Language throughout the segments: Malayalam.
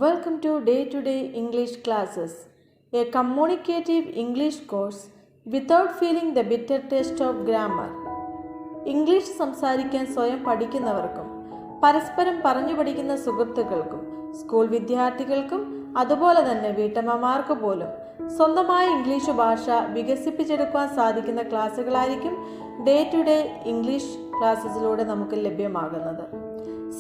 Welcome to Day English Classes, a communicative English course without feeling the bitter taste of grammar. English സംസാരിക്കാൻ സ്വയം പഠിക്കുന്നവർക്കും പരസ്പരം പറഞ്ഞു പഠിക്കുന്ന സുഹൃത്തുക്കൾക്കും സ്കൂൾ വിദ്യാർത്ഥികൾക്കും അതുപോലെ തന്നെ വീട്ടമ്മമാർക്ക് പോലും സ്വന്തമായ ഇംഗ്ലീഷ് ഭാഷ വികസിപ്പിച്ചെടുക്കുവാൻ സാധിക്കുന്ന ക്ലാസ്സുകളായിരിക്കും ഡേ ടു ഡേ ഇംഗ്ലീഷ് ക്ലാസ്സസിലൂടെ നമുക്ക് ലഭ്യമാകുന്നത്.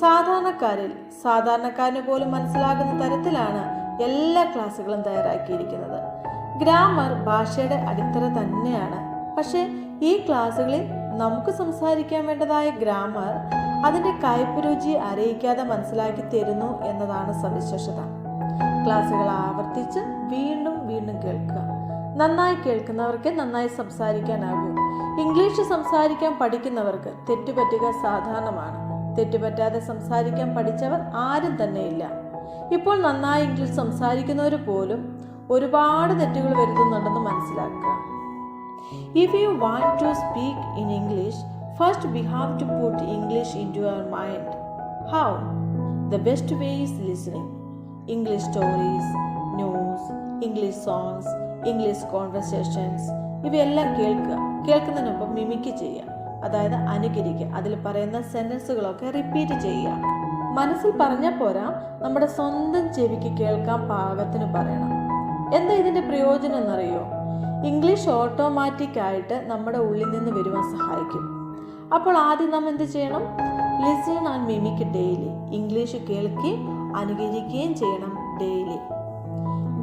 സാധാരണക്കാരന് പോലും മനസ്സിലാകുന്ന തരത്തിലാണ് എല്ലാ ക്ലാസ്സുകളും തയ്യാറാക്കിയിരിക്കുന്നത്. ഗ്രാമർ ഭാഷയുടെ അടിത്തറ തന്നെയാണ്. പക്ഷേ ഈ ക്ലാസ്സുകളിൽ നമുക്ക് സംസാരിക്കാൻ വേണ്ടതായ ഗ്രാമർ അതിൻ്റെ കയ്പ് രുചി അറിയിക്കാതെ മനസ്സിലാക്കി തരുന്നു എന്നതാണ് സവിശേഷത. ക്ലാസ്സുകൾ ആവർത്തിച്ച് വീണ്ടും വീണ്ടും കേൾക്കുക. നന്നായി കേൾക്കുന്നവർക്ക് നന്നായി സംസാരിക്കാനാകൂ. ഇംഗ്ലീഷ് സംസാരിക്കാൻ പഠിക്കുന്നവർക്ക് തെറ്റുപറ്റുക സാധാരണമാണ്. തെറ്റുപറ്റാതെ സംസാരിക്കാൻ പഠിച്ചവർ ആരും തന്നെയില്ല. ഇപ്പോൾ നന്നായി ഇംഗ്ലീഷ് സംസാരിക്കുന്നവർ പോലും ഒരുപാട് തെറ്റുകൾ വരുത്തുന്നുണ്ടെന്ന് മനസ്സിലാക്കുക. If you want to speak in English, first we have to put English into our mind. How? The best way is listening. English stories, news, English songs, English conversations. ഇവയെല്ലാം കേൾക്കുന്നതിനൊപ്പം മിമിക്ക് ചെയ്യുക, അതായത് അനുകരിക്കുക. അതിൽ പറയുന്ന സെന്റൻസുകളൊക്കെ റിപ്പീറ്റ് ചെയ്യുക. മനസ്സിൽ പറഞ്ഞാൽ പോരാ, നമ്മുടെ സ്വന്തം ചെവിക്ക് കേൾക്കാൻ പാകത്തിന് പറയണം. എന്താ ഇതിൻ്റെ പ്രയോജനം എന്നറിയോ? ഇംഗ്ലീഷ് ഓട്ടോമാറ്റിക് ആയിട്ട് നമ്മുടെ ഉള്ളിൽ നിന്ന് വരുവാൻ സഹായിക്കും. അപ്പോൾ ആദ്യം നാം എന്ത് ചെയ്യണം? Listen and mimic daily. English കേൾക്കുകയും അനുകരിക്കുകയും ചെയ്യണം daily.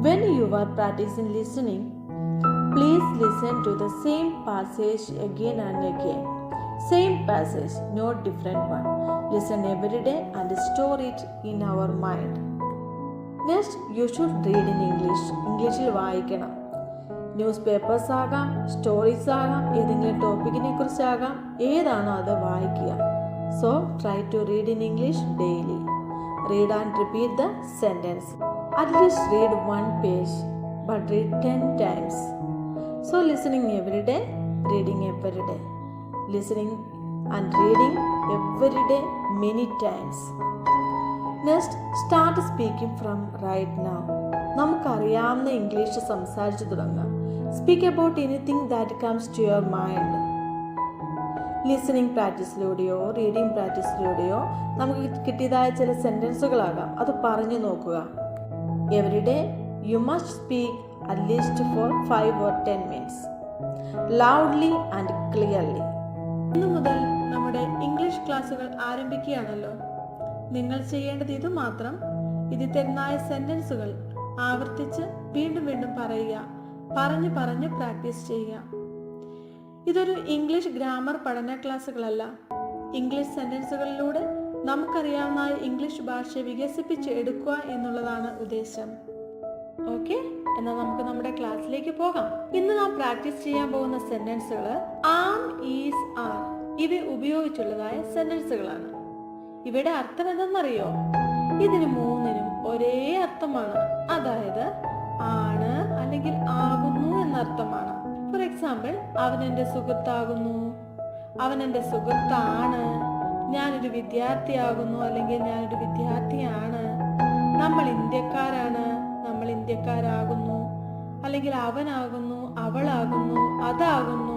When you are practising listening, please listen to the same passage again and again. Same passage, no different one. Listen every day and store it in our mind. Next, you should read in English. ഇംഗ്ലീഷിൽ വായിക്കണം. ന്യൂസ് പേപ്പേഴ്സ് ആകാം, സ്റ്റോറീസ് ആകാം, ഏതെങ്കിലും ടോപ്പിക്കിനെ കുറിച്ചാകാം, ഏതാണോ അത് വായിക്കുക. So try to read in English daily. Read and repeat the sentence. At least read 1 page, but read 10 times. So listening every day, reading every day. Listening and reading every day many times. Next, start speaking from right now. നമുക്കറിയാവുന്ന ഇംഗ്ലീഷ് സംസാരിച്ചു തുടങ്ങാം. Speak about anything that comes to your mind. Listening പ്രാക്ടീസിലൂടെയോ റീഡിങ് പ്രാക്ടീസിലൂടെയോ നമുക്ക് കിട്ടിയതായ ചില സെൻറ്റൻസുകളാകാം, അത് പറഞ്ഞു നോക്കുക. Every day you must speak at least for 5 or 10 minutes, loudly and clearly. ഇന്നു മുതൽ നമ്മുടെ ഇംഗ്ലീഷ് ക്ലാസ്സുകൾ ആരംഭിക്കുകയാണല്ലോ. നിങ്ങൾ ചെയ്യേണ്ടത് ഇത് മാത്രം. ഇതിൽ തരുന്നതായ സെന്റൻസുകൾ ആവർത്തിച്ച് വീണ്ടും വീണ്ടും പറയുക, പറഞ്ഞ് പ്രാക്ടീസ് ചെയ്യുക. ഇതൊരു ഇംഗ്ലീഷ് ഗ്രാമർ പഠന ക്ലാസ്സുകളല്ല. ഇംഗ്ലീഷ് സെന്റൻസുകളിലൂടെ നമുക്കറിയാവുന്ന ഇംഗ്ലീഷ് ഭാഷ വികസിപ്പിച്ച് എടുക്കുക എന്നുള്ളതാണ് ഉദ്ദേശം. ഓക്കെ, എന്നാൽ നമുക്ക് നമ്മുടെ ക്ലാസ്സിലേക്ക് പോകാം. ഇന്ന് നാം പ്രാക്ടീസ് ചെയ്യാൻ പോകുന്ന സെന്റൻസുകൾ ആം, ഈസ്, ആർ ഇവ ഉപയോഗിച്ചുള്ളതായ സെന്റൻസുകളാണ്. ഇവയുടെ അർത്ഥം എന്തെന്നറിയോ? ഇതിന് മൂന്നിനും ഒരേ അർത്ഥമാണ്. അതായത് ആണ് അല്ലെങ്കിൽ ആകുന്നു എന്നർത്ഥമാണ്. ഫോർ എക്സാമ്പിൾ, അവൻ എൻ്റെ സുഹൃത്താകുന്നു, അവൻ എൻ്റെ സുഹൃത്താണ്, ഞാനൊരു വിദ്യാർത്ഥിയാകുന്നു അല്ലെങ്കിൽ ഞാനൊരു വിദ്യാർത്ഥിയാണ്, നമ്മൾ ഇന്ത്യക്കാരാണ്, നമ്മൾ ഇന്ത്യക്കാരാകുന്നു, അല്ലെങ്കിൽ അവനാകുന്നു, അവളാകുന്നു, അതാകുന്നു,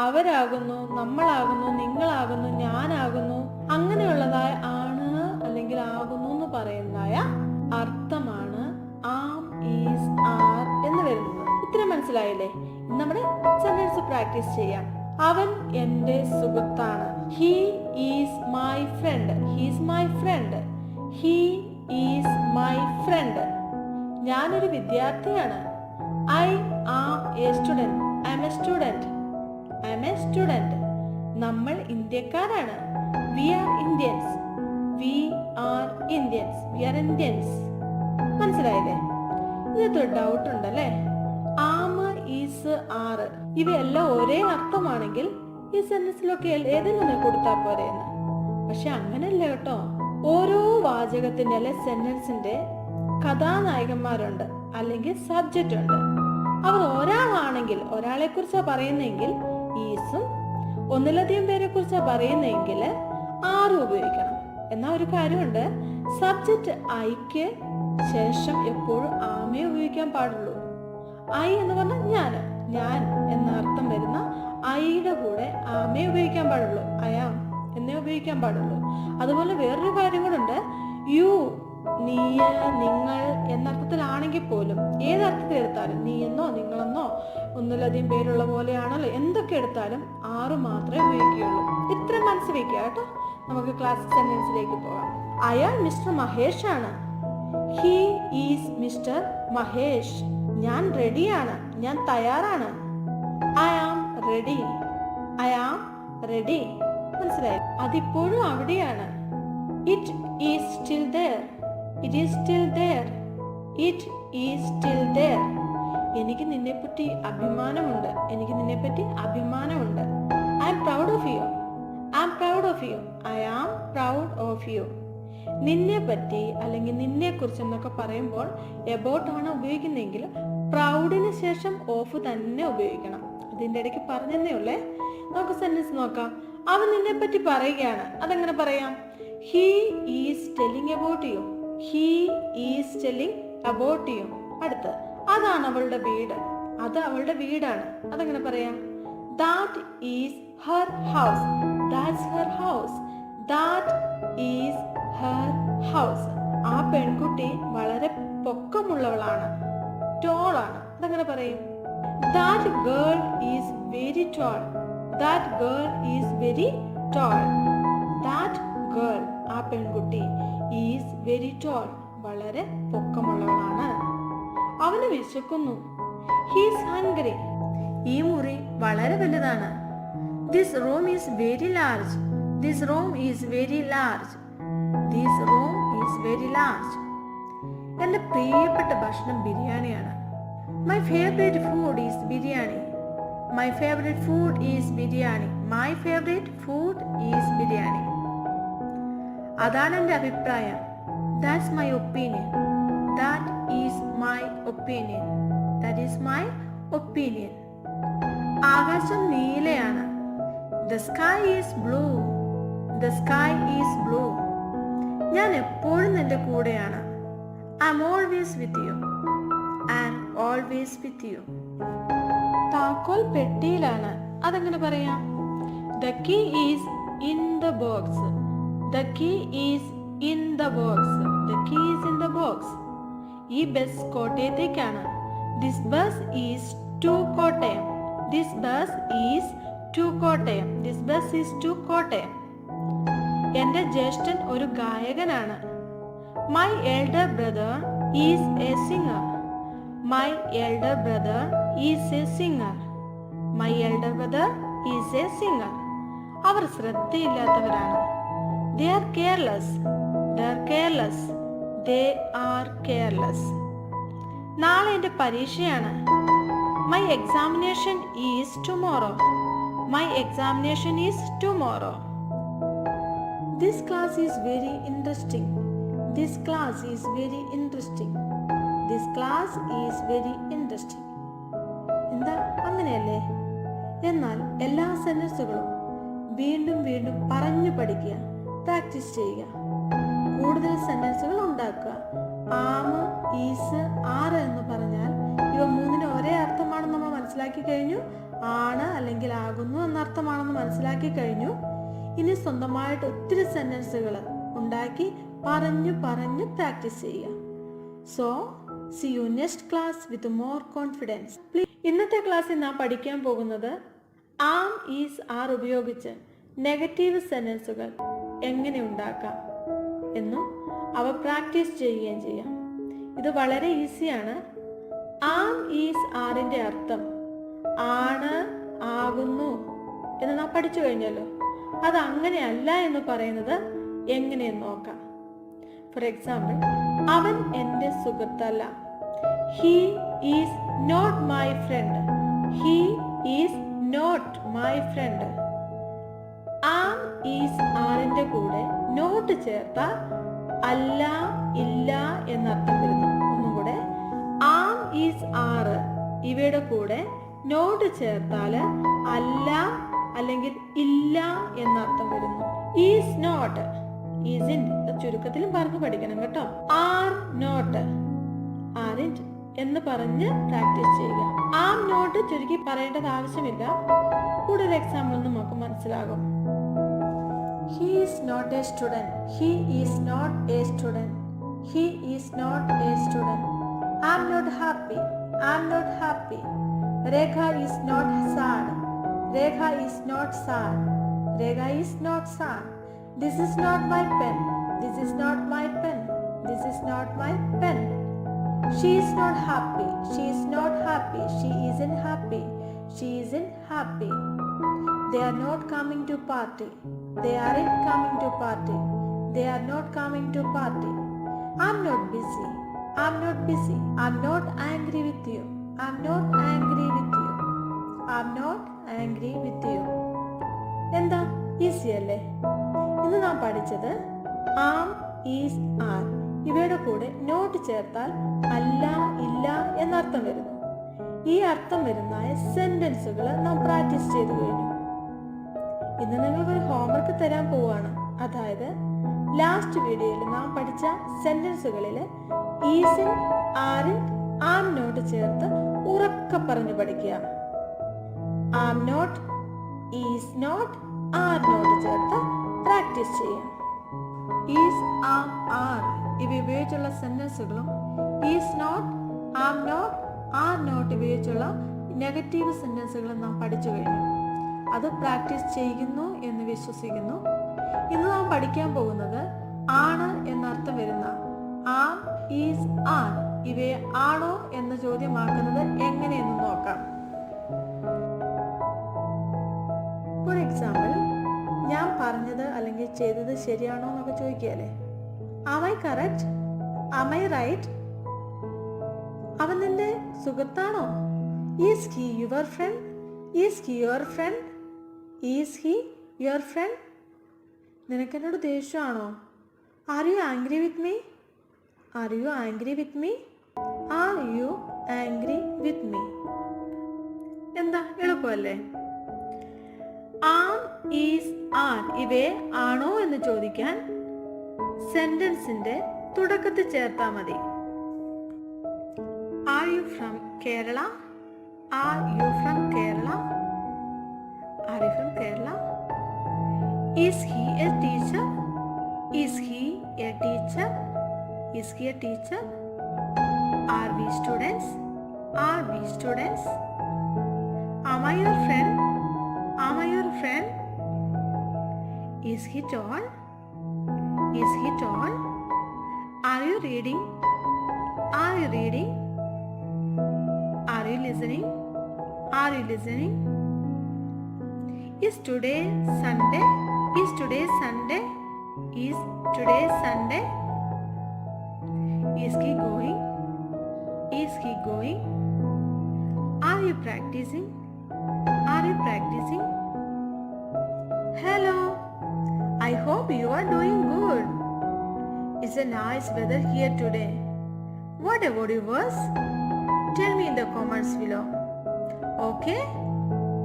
അവരാകുന്നു, നമ്മളാകുന്നു, നിങ്ങളാകുന്നു, ഞാനാകുന്നു, അങ്ങനെയുള്ളതായ ആണ് അല്ലെങ്കിൽ ആകുന്നു എന്ന് പറയുന്നതായ അർത്ഥമാണ് ആം, ഈസ്, ആർ എന്ന് വരുന്നത്. ഇത്രയും മനസ്സിലായില്ലേ? നമ്മുടെ സെന്റൻസ് പ്രാക്ടീസ് ചെയ്യാം. അവൻ എൻ്റെ സുഹൃത്താണ്. He is my friend. He's my friend. He is my friend. ഞാനൊരു വിദ്യാർത്ഥിയാണ്. I am a student. I am a student. I am a student. നമ്മൾ ഇന്ത്യക്കാരാണ്. We are Indians. We are Indians. We are Indians. മനസ്സിലായില്ലേ? ഇതിനകത്തൊരു ഡൗട്ട് ഉണ്ടല്ലേ? ആം, ഈസ്, ആർ ഇവയെല്ലാം ഒരേ അർത്ഥമാണെങ്കിൽ ഈ സെന്റൻസിലൊക്കെ ഏതെങ്കിലും കൊടുത്താൽ പോരെയെന്ന്. പക്ഷെ അങ്ങനെയല്ല കേട്ടോ. ഓരോ വാചകത്തിന്റെ അല്ലെ സെന്റൻസിന്റെ കഥാനായകന്മാരുണ്ട് അല്ലെങ്കിൽ സബ്ജക്റ്റ് ഉണ്ട്. അവർ ഒരാളാണെങ്കിൽ, ഒരാളെ കുറിച്ചാ പറയുന്നെങ്കിൽ ഈസും, ഒന്നിലധികം പേരെ കുറിച്ചാ പറയുന്നെങ്കിൽ ആറും ഉപയോഗിക്കണം. എന്നാൽ ഒരു കാര്യമുണ്ട്, സബ്ജക്റ്റ് ഐക്ക് ശേഷം എപ്പോഴും ആമേ ഉപയോഗിക്കാൻ പാടുള്ളൂ. ഐ എന്ന് പറഞ്ഞാൽ ഞാൻ എന്ന അർത്ഥം വരുന്ന ഐയുടെ കൂടെ ആമേ ഉപയോഗിക്കാൻ പാടുള്ളൂ. അയാം എന്നേ ഉപയോഗിക്കാൻ പാടുള്ളൂ. അതുപോലെ വേറൊരു കാര്യം കൂടെ, യു നീ, നിങ്ങൾ എന്നർത്ഥത്തിലാണെങ്കിൽ പോലും ഏതർത്ഥത്തിൽ എടുത്താലും, നീ എന്നോ നിങ്ങളെന്നോ ഒന്നിലധികം പേരുള്ള പോലെയാണല്ലോ, എന്തൊക്കെ എടുത്താലും ആറ് മാത്രമേ ഉപയോഗിക്കുകയുള്ളൂ. ഇത്രയും മനസ്സിൽ വയ്ക്കുക കേട്ടോ. നമുക്ക് ക്ലാസിക് സെന്റൻസിലേക്ക് പോകാം. അയാൾ മിസ്റ്റർ മഹേഷ് ആണ്. He is mister Mahesh. ഞാൻ റെഡിയാണ്, ഞാൻ തയ്യാറാണ്. I am ready. I am ready. മനസ്സിലായി? അതിപ്പോഴും അവിടെയാണ്. It is still there. It is still there. It is still there. എനിക്ക് നിന്നെപ്പറ്റി അഭിമാനമുണ്ട്. എനിക്ക് നിന്നെപ്പറ്റി അഭിമാനമുണ്ട്. I am proud of you. I am proud of you. I am proud of you. നിന്നെ പറ്റി അല്ലെങ്കിൽ നിന്നെ കുറിച്ച് എന്നൊക്കെ പറയുമ്പോൾ എബൌട്ട് ആണ് ഉപയോഗിക്കുന്നതെങ്കിൽ പ്രൗഡിന് ശേഷം ഓഫ് തന്നെ ഉപയോഗിക്കണം. അതിൻ്റെ ഇടയ്ക്ക് പറഞ്ഞതേ ഉള്ളേ. നമുക്ക് സെന്റൻസ് നോക്കാം. അവൻ നിന്നെ പറ്റി പറയുകയാണ്. അതെങ്ങനെ പറയാം? He is telling about you. He is telling about you. അടുത്ത്, അതാണ് അവളുടെ വീട്. അത് അവളുടെ വീടാണ്. അതെങ്ങനെ പറയാം? That is Har house. That's Har house. That is Har house. ആ പെൺകുട്ടി വളരെ പൊക്കമുള്ളവളാണ്, ടോളാണ്. അതെങ്ങനെ പറയും? That girl is very tall. That girl is very tall. That girl, ആ പെൺകുട്ടി, ഈസ് വെരി ടോൾ, വളരെ പൊക്കമുള്ളവളാണ്. അവന് വിശക്കുന്നു. He's hungry. ഈ മുറി വളരെ വലുതാണ്. This room is very large. This room is very large. This room is very large. എൻ്റെ പ്രിയപ്പെട്ട ഭക്ഷണം ബിരിയാണിയാണ്. My favourite food is biryani. My favourite food is biryani. My favourite food is biryani. അതാണ് എൻ്റെ അഭിപ്രായം. That's my opinion. That is my opinion. That is my opinion. ആകാശം നീലയാണ്. The sky is blue. The sky is blue. ഞാൻ എപ്പോഴും നിന്റെ കൂടെയാണ്. I am always with you. I am always with U. താക്കോൽ പെട്ടിയിലാണ്. അതെങ്ങനെ പറയാം? The key is in the box. The key is in the box. The key is in the box. ഈ ബസ് കോട്ടയത്തേക്കാണ്. This bus is to Kottayam. This bus is to Kottayam. This bus is to Kottayam. എൻ്റെ ജ്യേഷ്ഠൻ ഒരു ഗായകനാണ്. My elder brother is a singer. My elder brother is a singer. My elder brother is a singer. അവർ ശ്രദ്ധയില്ലാത്തവരാണ്. They are careless. They are careless. They are careless. നാളെ എൻ്റെ പരീക്ഷയാണ്. My examination is tomorrow. My examination is tomorrow. This class is very interesting. This class is very interesting. This class is very interesting. എന്താ അങ്ങനെയല്ലേ? എന്നാൽ എല്ലാ സെന്റൻസുകളും വീണ്ടും വീണ്ടും പറഞ്ഞു പഠിക്കുക, പ്രാക്ടീസ് ചെയ്യുക. കൂടുതൽ സെന്റൻസുകൾ ഉണ്ടാക്കുക. ആമ്, ഈസ്, ആറ് എന്ന് പറഞ്ഞാൽ ഇവ മൂന്നിന് ഒരേ അർത്ഥമാണെന്ന് നമ്മൾ മനസ്സിലാക്കി കഴിഞ്ഞു. ആണ് അല്ലെങ്കിൽ ആകുന്നു എന്ന അർത്ഥമാണെന്ന് മനസ്സിലാക്കി കഴിഞ്ഞു. ഇനി സ്വന്തമായിട്ട് ഒത്തിരി സെന്റൻസുകൾ ഉണ്ടാക്കി പറഞ്ഞു പറഞ്ഞു പ്രാക്ടീസ് ചെയ്യുക. So see you next class with more confidence. ഇന്നത്തെ ക്ലാസ്സിൽ നാം പഠിക്കാൻ പോകുന്നത് ആം, ഈസ്, ആർ ഉപയോഗിച്ച് നെഗറ്റീവ് സെന്റൻസുകൾ എങ്ങനെ ഉണ്ടാക്കാം എന്നും അവ പ്രാക്ടീസ് ചെയ്യുകയും ചെയ്യാം. ഇത് വളരെ ഈസിയാണ്. ആം, ഈസ്, ആറിന്റെ അർത്ഥം ആണ്, ആകുന്നു എന്ന് നാം പഠിച്ചു കഴിഞ്ഞല്ലോ. അത് അങ്ങനെയല്ല എന്ന് പറയുന്നത് എങ്ങനെയെന്ന് നോക്കാം. ഫോർ എക്സാമ്പിൾ, അവൻ എൻ്റെ സുഹൃത്തല്ല. He is not my friend. He is not my friend. Am, is, ആറിന്റെ കൂടെ നോട്ട് ചേർത്ത അല്ല, ഇല്ല എന്നർത്ഥം വരുന്നു. ഒന്നും കൂടെ, ആം, ഈസ്, ആറ് ഇവയുടെ കൂടെ നോട്ട് ചേർത്താല് അല്ല അല്ലെങ്കിൽ ഇല്ല എന്നർത്ഥം വരുന്നു. ഈസ് നോട്ട്, isn't ചുരുക്കത്തിലും പറഞ്ഞു പഠിക്കണം കേട്ടോ. are not, aren't എന്ന് പറഞ്ഞ് പ്രാക്ടീസ് ചെയ്യുക. am not ചുരുക്കി പറയേണ്ടത് ആവശ്യമില്ല. കൂടുതൽ എക്സാമ്പിൾ നമുക്ക് മനസ്സിലാകും. He is not a student. He is not a student. He is not a student. I'm not happy. I'm not happy. Rekha is not sad. Rekha is not sad. Rekha is not sad. This is not my pen. This is not my pen. This is not my pen. She is not happy. She is not happy. She isn't happy. She isn't happy. They are not coming to party. They aren't coming to party. They are not coming to party. I'm not busy. I'm not busy. I'm not angry with you. I'm not angry with you. I'm not angry with you. എന്താ ഈസി അല്ലേ? ഇന്ന് നാം പഠിച്ചത് ആം, ഈസ്, ആർ ഇവയുടെ കൂടെ നോട്ട് ചേർത്താൽ അല്ല, ഇല്ല എന്നർത്ഥം വരുന്നു. ഈ അർത്ഥം വരുന്ന സെന്റൻസുകൾ നാം പ്രാക്ടീസ് ചെയ്തു കഴിഞ്ഞു. ഇന്ന് നിങ്ങൾക്കൊരു ഹോംവർക്ക് തരാൻ പോവാണ്. അതായത് ലാസ്റ്റ് വീഡിയോയിൽ നാം പഠിച്ച സെന്റൻസുകളിൽ ഈസിൻ, ആറിൻ, ആം നോട്ട് ചേർത്ത് ഉറക്കെ പറഞ്ഞു പഠിക്കുക. Am not, is not, are not ചേർത്ത് പ്രാക്ടീസ് ചെയ്യാം. ഈസ്, ആം, ആർ ഇവ ഉപയോഗിച്ചുള്ള സെന്റൻസുകളും is not, am not, are not ഉപയോഗിച്ചുള്ള നെഗറ്റീവ് സെന്റൻസുകളും നാം പഠിച്ചു കഴിഞ്ഞു. അത് പ്രാക്ടീസ് ചെയ്യുന്നു എന്ന് വിശ്വസിക്കുന്നു. ഇന്ന് നാം പഠിക്കാൻ പോകുന്നത് ആണ് എന്നർത്ഥം വരുന്ന ആം, ഈസ്, ആർ ഇവയെ ആണോ എന്ന ചോദ്യമാക്കുന്നത് എങ്ങനെയെന്ന് നോക്കാം. ഫോർ എക്സാമ്പിൾ, ഞാൻ പറഞ്ഞത് അല്ലെങ്കിൽ ചെയ്തത് ശരിയാണോ എന്നൊക്കെ ചോദിക്കുകയല്ലേ. Am I correct? Am I right? അവൻ നിന്റെ സുഹൃത്താണോ? Is he your friend? Is he your friend? Is he your friend? നിനക്കെന്നോട് ദേഷ്യമാണോ? Are you angry with me? Are you angry with me? Are you angry with me? എന്താ എളുപ്പമല്ലേ? ആം, ഈസ്, ആർ ഇവയെ ആണോ എന്ന് ചോദിക്കാൻ സെന്റൻസിന്റെ തുടക്കത്തിൽ ചേർത്താൽ മതി. Are you from Kerala? Are you from Kerala? Are you from Kerala? Is he a teacher? Is he a teacher? Is he a teacher? Are we students? Are we students? Am I your friend? Am I your friend? Is he tall? Is he tall? Are you reading? Are you reading? Are you listening? Are you listening? Is today Sunday? Is today Sunday? Is today Sunday? Is he going? Is he going? Are you practicing? Are you practicing? Hello. I hope you are doing good. It's a nice weather here today. What about yours? Tell me in the comments below. Okay?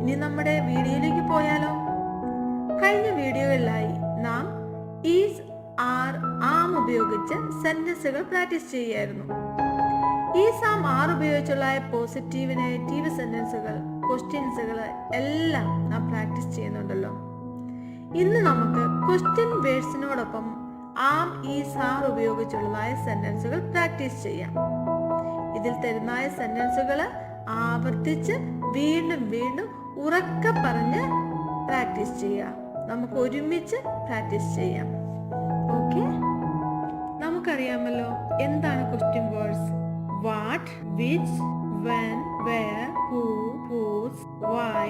ഇനി നമ്മുടെ വീഡിയോയിലേക്ക് പോയാലോ? കഴിഞ്ഞ വീഡിയോയിലായി നാം ഈസ്, ആർ, ആം ഉപയോഗിച്ച് സെന്റൻസുകൾ പ്രാക്ടീസ് ചെയ്യായിരുന്നു. ഈസ്, ആം, ആർ ഉപയോഗിച്ചുള്ള പോസിറ്റീവ്, നെഗറ്റീവ് സെന്റൻസുകൾ, ക്വസ്റ്റ്യൻസുകൾ എല്ലാം നാം പ്രാക്ടീസ് ചെയ്യുന്നുണ്ടല്ലോ. ഇന്ന് നമുക്ക് ക്വസ്റ്റ്യൻ വേർഡ്സിനോടൊപ്പം ആം, ഈസ്, ആർ ഉപയോഗിച്ചുള്ളതായ സെന്റൻസുകൾ പ്രാക്ടീസ് ചെയ്യാം. ഇതിൽ തരുന്ന സെന്റൻസുകൾ ആവർത്തിച്ച് വീണ്ടും വീണ്ടും ഉറക്കെ പറഞ്ഞ് പ്രാക്ടീസ് ചെയ്യാം. നമുക്ക് ഒരുമിച്ച് പ്രാക്ടീസ് ചെയ്യാം. ഓക്കെ? നമുക്കറിയാമല്ലോ എന്താണ് question words. What, which, when, where, who, whose, why,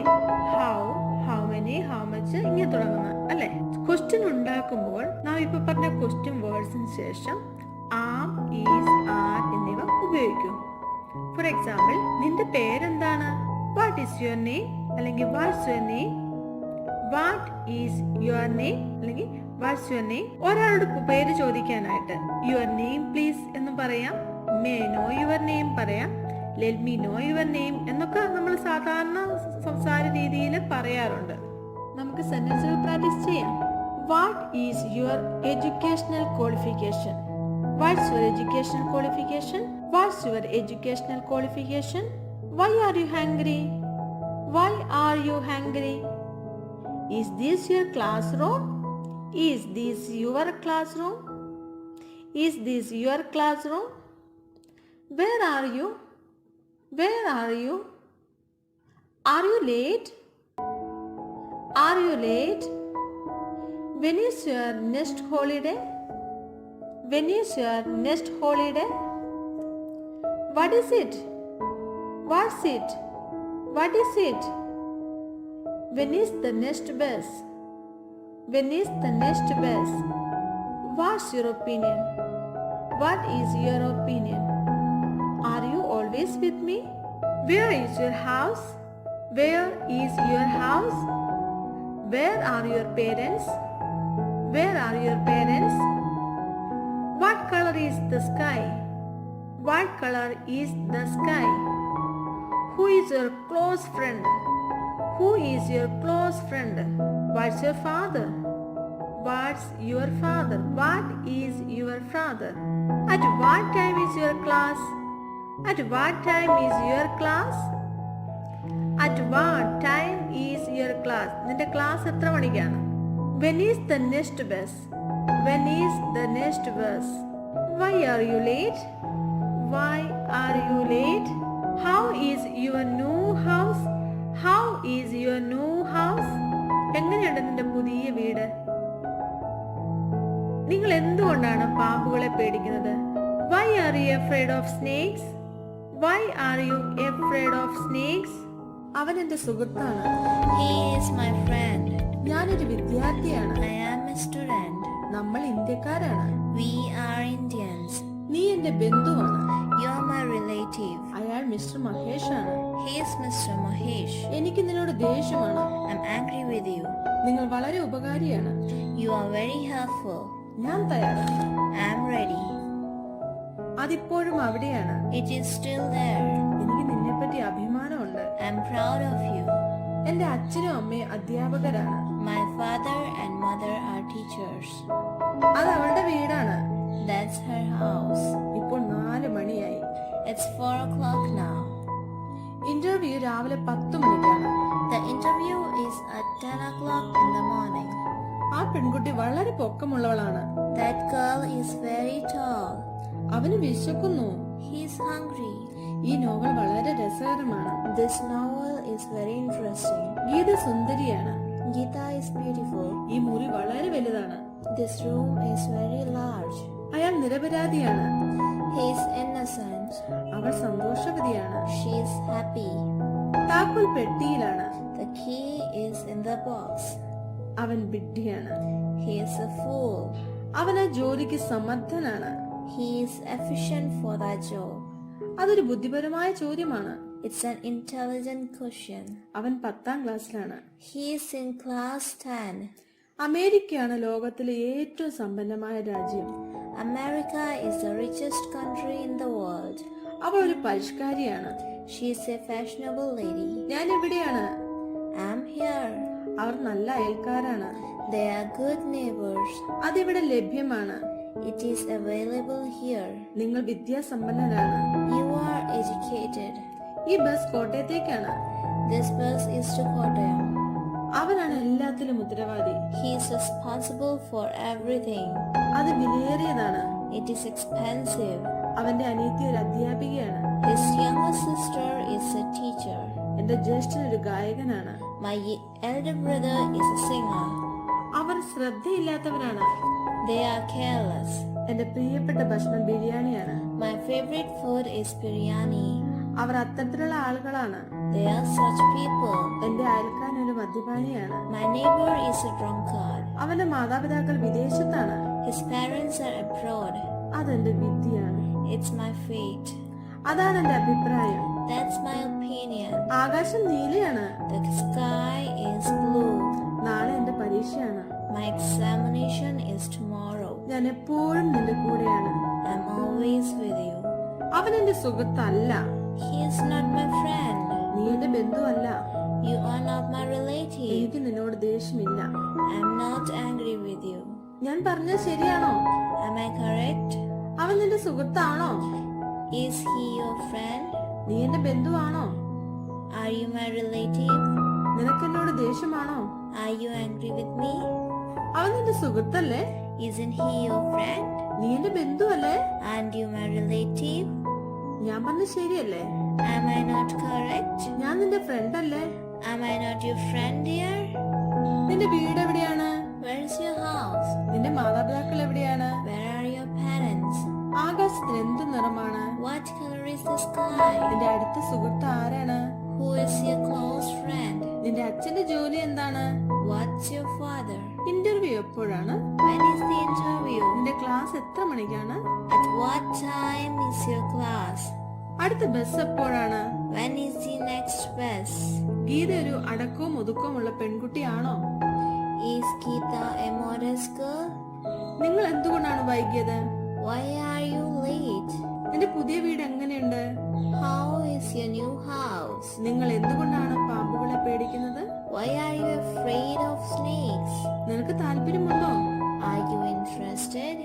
how, how many, how much ഇങ്ങനെ തുടങ്ങുന്ന അല്ലെ. ക്വസ്റ്റ്യൻ ഉണ്ടാക്കുമ്പോൾ നാം ഇപ്പൊ പറഞ്ഞ ക്വസ്റ്റ്യൻ വേർഡ്സിന് ശേഷം ആം, ഈസ്, ആർ എന്നിവ ഉപയോഗിക്കും. ഫോർ എക്സാമ്പിൾ, നിന്റെ പേരെന്താണ്? വാട്ട് ഈസ് യുവർ നെയിം അല്ലെങ്കിൽ what's your name. What is your name അല്ലെങ്കിൽ വാട്ട്സ് യുവർ നെയിം. ഒരാളുടെ പേര് ചോദിക്കാനായിട്ട് യുവർ നെയിം പ്ലീസ് എന്ന് പറയാം, മേ നോ യുവർ നെയിം പറയാം, let me no your name എന്നൊക്കെ നമ്മൾ സാധാരണ സംസാര രീതിയിൽ പറയാറുണ്ട്. നമുക്ക് സെന്റൻസുകൾ പ്രാക്ടീസ് ചെയ്യാം. What is your educational qualification? What's your educational qualification? What's your educational qualification? Why are you hungry? Why are you hungry? Is this your classroom? Is this your classroom? Is this your classroom? Where are you? Where are you? Are you late? Are you late? When is your next holiday? When is your next holiday? What is it? What's it? What is it? When is the next bus? When is the next bus? What's your opinion? What is your opinion? Are you always with me? Where is your house? Where is your house? Where are your parents? Where are your parents? What color is the sky? What color is the sky? Who is your close friend? Who is your close friend? What's your father? What's your father? What is your father? At what time is your class? At what time is your class? At what time is your class? നിന്റെ ക്ലാസ് എത്ര മണിക്കാണ്? When is the next bus? When is the next bus? Why are you late? Why are you late? How is your new house? How is your new house? എങ്ങനെയുണ്ട് നിന്റെ പുതിയ വീട്? നിങ്ങൾ എന്തുകൊണ്ടാണ് പാമ്പുകളെ പേടിക്കുന്നത്? Why are you afraid of snakes? Why are you afraid of snakes? അവൻ എന്റെ സുഹൃത്താണ്. He is my friend. ഞാനൊരു വിദ്യാർത്ഥിയാണ്. I am a student. നമ്മൾ ഇന്ത്യക്കാരാണ്. We are Indians. നീ എന്റെ ബന്ധുവാണ്. You are my relative. അയാൾ മിസ്റ്റർ മഹേഷ് ആണ്. He is Mr. Mahesh. എനിക്ക് നിന്നോട് ദേഷ്യമാണ്. I'm angry with you. നിങ്ങൾ വളരെ ഉപകാരിയാണ്. You are very helpful. ഞാൻ തയ്യാറാണ്. I am ready. അതിപ്പോഴും അവിടെയാണ്. It is still there. എനിക്ക് നിന്നെപ്പറ്റി അഭിമാനമുണ്ട്. I am proud of you. എന്റെ അച്ഛനും അമ്മയും അധ്യാപകരാണ്. My father and mother are teachers. അത് അവളുടെ വീടാണ്. That's her house. ഇപ്പോൾ 4 മണിയായി. It's 4 o'clock now. ഇന്റർവ്യൂ രാവിലെ 10 മണിക്കാണ്. The interview is at 10 o'clock in the morning. ആ പെൺകുട്ടി വളരെ പൊക്കമുള്ളവളാണ്. That girl is very tall. അവന് വിശക്കുന്നു. He is hungry. ഈ നോവൽ വളരെ രസകരമാണ്. This novel is very interesting. Geetha സുന്ദരിയാണ്. Geeta is beautiful. ഈ മുറി വളരെ വലുതാണ്. This room is very large. അയാൾ നിരപരാധിയാണ്. He is innocent. അവൾ സന്തോഷവതിയാണ്. She is happy. താക്കോൽ പെട്ടിയിലാണ്. The key is in the box. അവൻ വിഡ്ഢിയാണ്. He is a fool. അവൻ ആ ജോലിക്ക് സമർത്ഥനാണ്. He is efficient for that job. അതൊരു ബുദ്ധിപരമായ ചോദ്യമാണ്. It's an intelligent question. അവൻ 10ാം ക്ലാസ്സിലാണ്. He is in class 10. അമേരിക്കയാണ് ലോകത്തിലെ ഏറ്റവും സമ്പന്നമായ രാജ്യം. America is the richest country in the world. അവൾ ഒരു പരിഷ്കാരിയാണ്. She is a fashionable lady. ഞാൻ എവിടെയാണ്? I am here. അവർ നല്ല അയൽക്കാരാണ്. They are good neighbors. അതിവിടെ ലഭ്യമാണ്. It is available here. നിങ്ങൾ വിദ്യാസമ്പന്നരാണ്. You are educated. ഈ bus കോട്ടയത്തേക്കാണ്. This bus is to Kottayam. അവനാണ് എല്ലാത്തിലും ഉത്തരവാദി. He is responsible for everything. അത് വിലയേറിയതാണ്. It is expensive. അവന്റെ അനിയത്തി ഒരു അധ്യാപികയാണ്. His younger sister is a teacher. എന്റെ ജ്യേഷ്ഠൻ ഒരു ഗായകനാണ്. My elder brother is a singer. അവർ ശ്രദ്ധയില്ലാത്തവരാണ്. They are careless. എന്റെ പ്രിയപ്പെട്ട ഭക്ഷണം ബിരിയാണിയാണ്. My favorite food is biryani. അവർ അത്തരത്തിലുള്ള ആളുകളാണ്. They are such people. എന്റെ അയൽക്കാരൻ ഒരു മദ്യപാനിയാണ്. My neighbor is a drunkard. അവന്റെ മാതാപിതാക്കൾ വിദേശത്താണ്. His parents are abroad. അതെന്റെ വിധിയാണ്. It's my fate. അതാണ് എന്റെ അഭിപ്രായം. That's my opinion. ആകാശം നീലയാണ്. The sky is blue. നാളെ എന്റെ പരീക്ഷയാണ്. My examination is tomorrow. ഞാൻ എപ്പോഴും നിന്റെ കൂടെയാണ്. I'm always with you. അവൻ എന്റെ സുഹൃത്തല്ല. He is not my friend. നീ എന്റെ ബന്ധുവല്ല. You are not my relative. എനിക്ക് നിന്നോട് ദേഷ്യമില്ല. I'm not angry with you. ഞാൻ പറഞ്ഞത് ശരിയാണോ? Am I correct? അവൻ നിന്റെ സുഹൃത്താണോ? Is he your friend? നീ എന്റെ ബന്ധുവാണോ? Are you my relative? നിനക്ക് എന്നോട് ദേഷ്യമാണോ? Are you angry with me? അവൻ നിന്റെ സുഹൃത്തല്ലേ? Isn't he your friend? നീ എന്റെ ബന്ധുവല്ലേ? And you my relative? ഞാൻ പറഞ്ഞത് ശരിയല്ലേ? Am I not correct? ഞാൻ നിന്റെ ഫ്രണ്ട് അല്ലേ? Am I not your friend, dear? നിന്റെ വീട് എവിടെയാണ്? Where is your house? നിന്റെ മാതാപിതാക്കൾ എവിടെയാണ്? Where are your parents? ആകാശത്തിന് എന്ത് നിറമാണ്? What color is the sky? നിന്റെ അടുത്ത സുഹൃത്ത് ആരാണ്? Who is your close friend? നിന്റെ അച്ഛന്റെ ജോലി എന്താണ്? What's your father? ഇന്റർവ്യൂ എപ്പോഴാണ്? When is the interview? നിന്റെ ക്ലാസ് എത്ര മണിക്കാണ്? At what time is your class? അടുത്ത ബസ് എപ്പോഴാണ്? When is the next bus? Geetha ഒരു അടക്കവും ഒതുക്കവുമുള്ള പെൺകുട്ടിയാണോ? Is Geeta a modest girl? നിങ്ങൾ എന്തുകൊണ്ടാണ് വൈകിയത്? Why are you late? നിന്റെ പുതിയ വീട് എങ്ങനെയുണ്ട്? How is your new house? നിങ്ങൾ എന്തുകൊണ്ടാണ് പാമ്പുകളെ പേടിക്കുന്നത്? Why are you afraid of snakes? നിനക്ക് താല്പര്യമുണ്ടോ? Are you interested?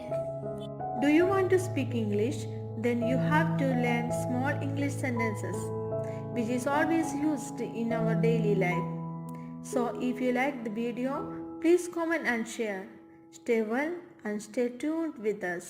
Do you want to speak English? Then you have to learn small English sentences, which is always used in our daily life. So if you like the video, please comment and share. Stay well and stay tuned with us.